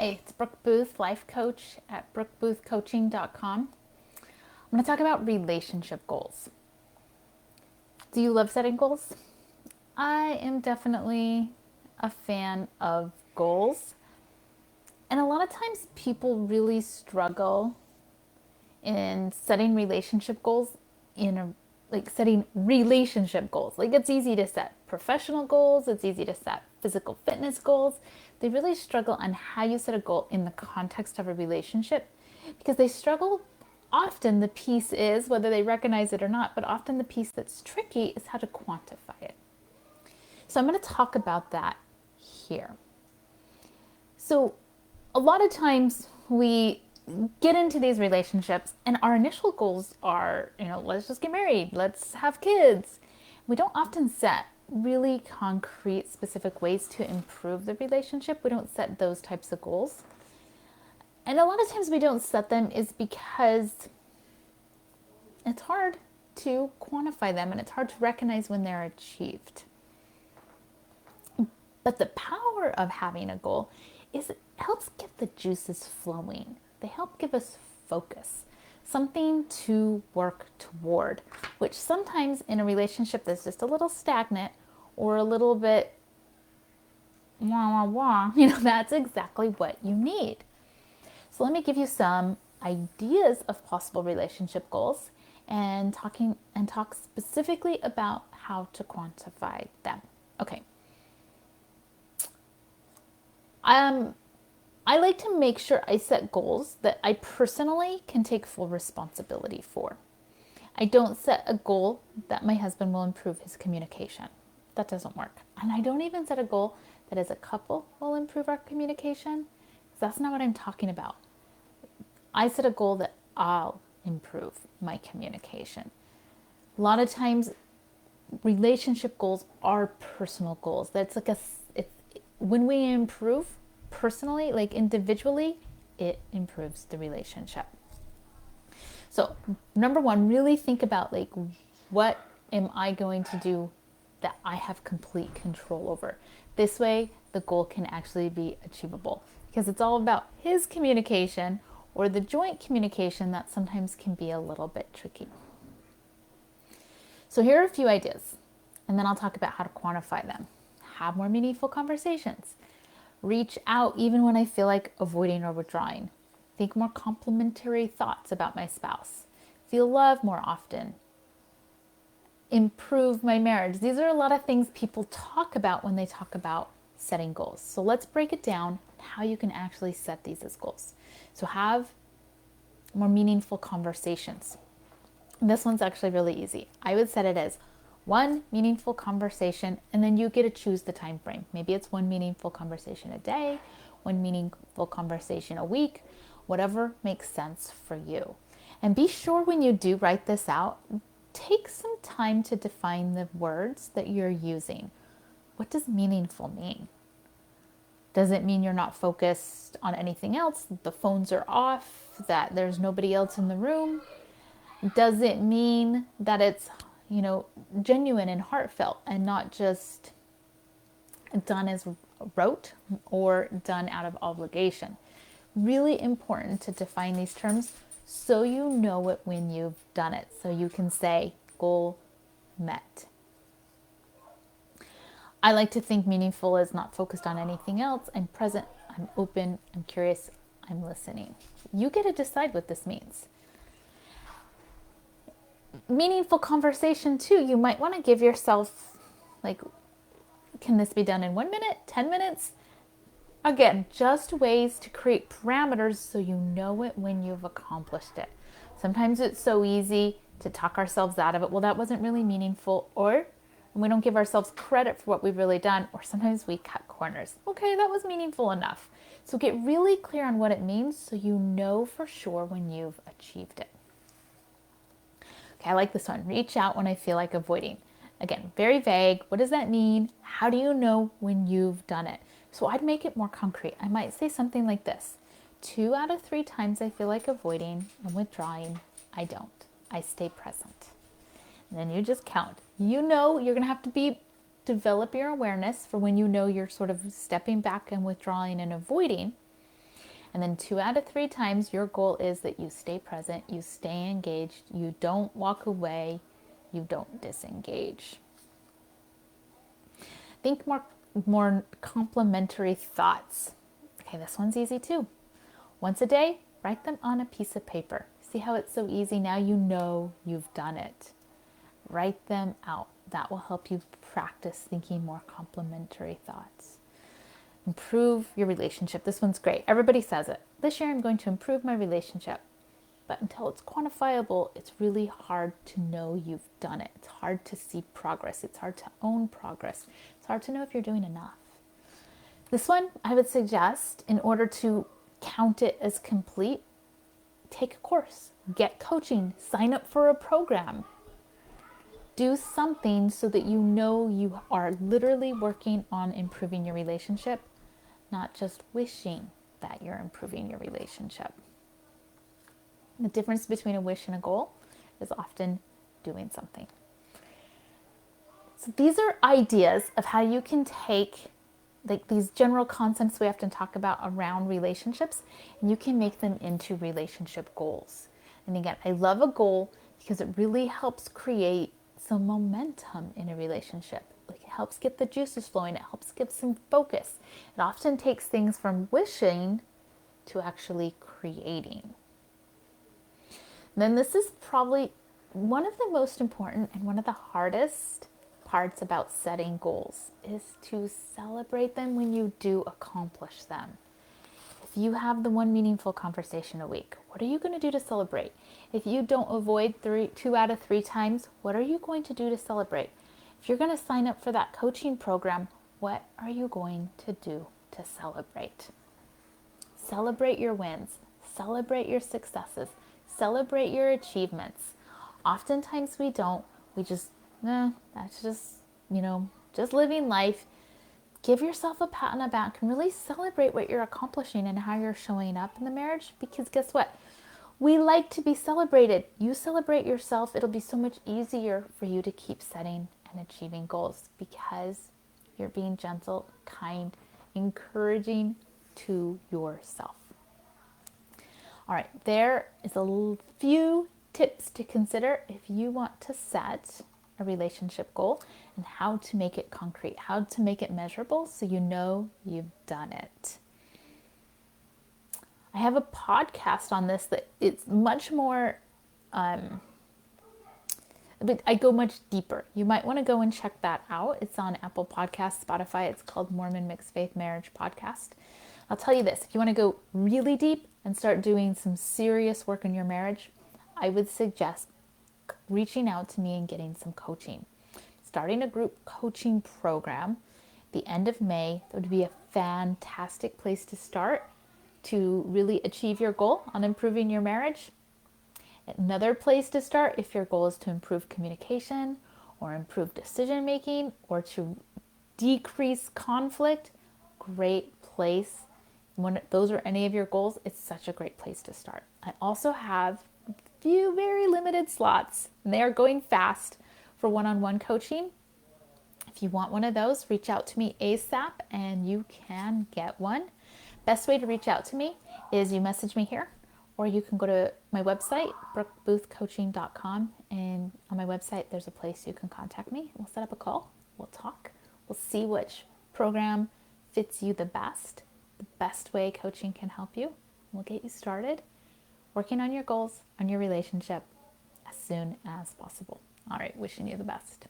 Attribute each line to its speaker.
Speaker 1: Hi, it's Brooke Booth, life coach at brookeboothcoaching.com. I'm going to talk about relationship goals. Do you love setting goals? I am definitely a fan of goals. And a lot of times people really struggle in setting relationship goals setting relationship goals. Like it's easy to set professional goals, it's easy to set physical fitness goals. They really struggle on how you set a goal in the context of a relationship because they struggle. Often the piece is, whether they recognize it or not, but often the piece that's tricky is how to quantify it. So I'm going to talk about that here. So a lot of times we get into these relationships and our initial goals are, let's just get married, let's have kids. We don't often set really concrete, specific ways to improve the relationship. We don't set those types of goals. And a lot of times we don't set them is because it's hard to quantify them and it's hard to recognize when they're achieved. But the power of having a goal is it helps get the juices flowing. They help give us focus, something to work toward, which sometimes in a relationship that's just a little stagnant or a little bit wah, wah, wah, that's exactly what you need. So let me give you some ideas of possible relationship goals and talk specifically about how to quantify them. Okay. I like to make sure I set goals that I personally can take full responsibility for. I don't set a goal that my husband will improve his communication. That doesn't work. And I don't even set a goal that as a couple will improve our communication, because that's not what I'm talking about. I set a goal that I'll improve my communication. A lot of times relationship goals are personal goals. That's like when we improve personally, like individually, it improves the relationship. So number one, really think about like, what am I going to do that I have complete control over? This way the goal can actually be achievable, because it's all about his communication or the joint communication that sometimes can be a little bit tricky. So here are a few ideas, and then I'll talk about how to quantify them. Have more meaningful conversations. Reach out even when I feel like avoiding or withdrawing. Think more complimentary thoughts about my spouse. Feel love more often. Improve my marriage. These are a lot of things people talk about when they talk about setting goals. So let's break it down how you can actually set these as goals. So have more meaningful conversations. This one's actually really easy. I would set it as one meaningful conversation, and then you get to choose the time frame. Maybe it's one meaningful conversation a day, one meaningful conversation a week, whatever makes sense for you. And be sure when you do write this out, take some time to define the words that you're using. What does meaningful mean? Does it mean you're not focused on anything else? The phones are off, that there's nobody else in the room? Does it mean that it's, genuine and heartfelt and not just done as rote or done out of obligation? Really important to define these terms so you know it when you've done it. So you can say goal met. I like to think meaningful is not focused on anything else. I'm present, I'm open, I'm curious, I'm listening. You get to decide what this means. Meaningful conversation too. You might want to give yourself, like, can this be done in 1 minute, 10 minutes? Again, just ways to create parameters so you know it when you've accomplished it. Sometimes it's so easy to talk ourselves out of it. Well, that wasn't really meaningful, or we don't give ourselves credit for what we've really done, or sometimes we cut corners. Okay, that was meaningful enough. So get really clear on what it means so you know for sure when you've achieved it. Okay, I like this one. Reach out when I feel like avoiding. Again, very vague. What does that mean? How do you know when you've done it? So I'd make it more concrete. I might say something like this. 2 out of 3 times I feel like avoiding and withdrawing, I don't. I stay present. And then you just count. You're going to have to develop your awareness for when you know you're sort of stepping back and withdrawing and avoiding. And then 2 out of 3 times, your goal is that you stay present, you stay engaged, you don't walk away, you don't disengage. Think more complimentary thoughts. Okay, this one's easy too. Once a day, write them on a piece of paper. See how it's so easy? Now you know you've done it. Write them out. That will help you practice thinking more complimentary thoughts. Improve your relationship. This one's great. Everybody says it. This year I'm going to improve my relationship. But until it's quantifiable, it's really hard to know you've done it. It's hard to see progress. It's hard to own progress. It's hard to know if you're doing enough. This one, I would suggest, in order to count it as complete, take a course, get coaching, sign up for a program. Do something so that you know you are literally working on improving your relationship, not just wishing that you're improving your relationship. The difference between a wish and a goal is often doing something. So these are ideas of how you can take like these general concepts we often talk about around relationships, and you can make them into relationship goals. And again, I love a goal because it really helps create some momentum in a relationship. Like it helps get the juices flowing. It helps give some focus. It often takes things from wishing to actually creating. Then this is probably one of the most important and one of the hardest parts about setting goals is to celebrate them when you do accomplish them. If you have the one meaningful conversation a week, what are you going to do to celebrate? If you don't avoid 2 out of 3 times, what are you going to do to celebrate? If you're going to sign up for that coaching program, what are you going to do to celebrate? Celebrate your wins. Celebrate your successes. Celebrate your achievements. Oftentimes we don't. We just, that's just, just living life. Give yourself a pat on the back and really celebrate what you're accomplishing and how you're showing up in the marriage, because guess what? We like to be celebrated. You celebrate yourself, it'll be so much easier for you to keep setting and achieving goals because you're being gentle, kind, encouraging to yourself. All right, there is a few tips to consider if you want to set a relationship goal and how to make it concrete, how to make it measurable so you know you've done it. I have a podcast on this that it's much more, but I go much deeper. You might want to go and check that out. It's on Apple Podcasts, Spotify. It's called Mormon Mixed Faith Marriage Podcast. I'll tell you this, if you want to go really deep and start doing some serious work in your marriage, I would suggest reaching out to me and getting some coaching. Starting a group coaching program the end of May, that would be a fantastic place to start to really achieve your goal on improving your marriage. Another place to start if your goal is to improve communication or improve decision making or to decrease conflict, great place. When those are any of your goals, it's such a great place to start. I also have a few very limited slots, and they are going fast for one-on-one coaching. If you want one of those, reach out to me ASAP and you can get one. Best way to reach out to me is you message me here, or you can go to my website, brookeboothcoaching.com, and on my website there's a place you can contact me. We'll set up a call, we'll talk, we'll see which program fits you the best way coaching can help you. We'll get you started working on your goals, on your relationship as soon as possible. All right, wishing you the best.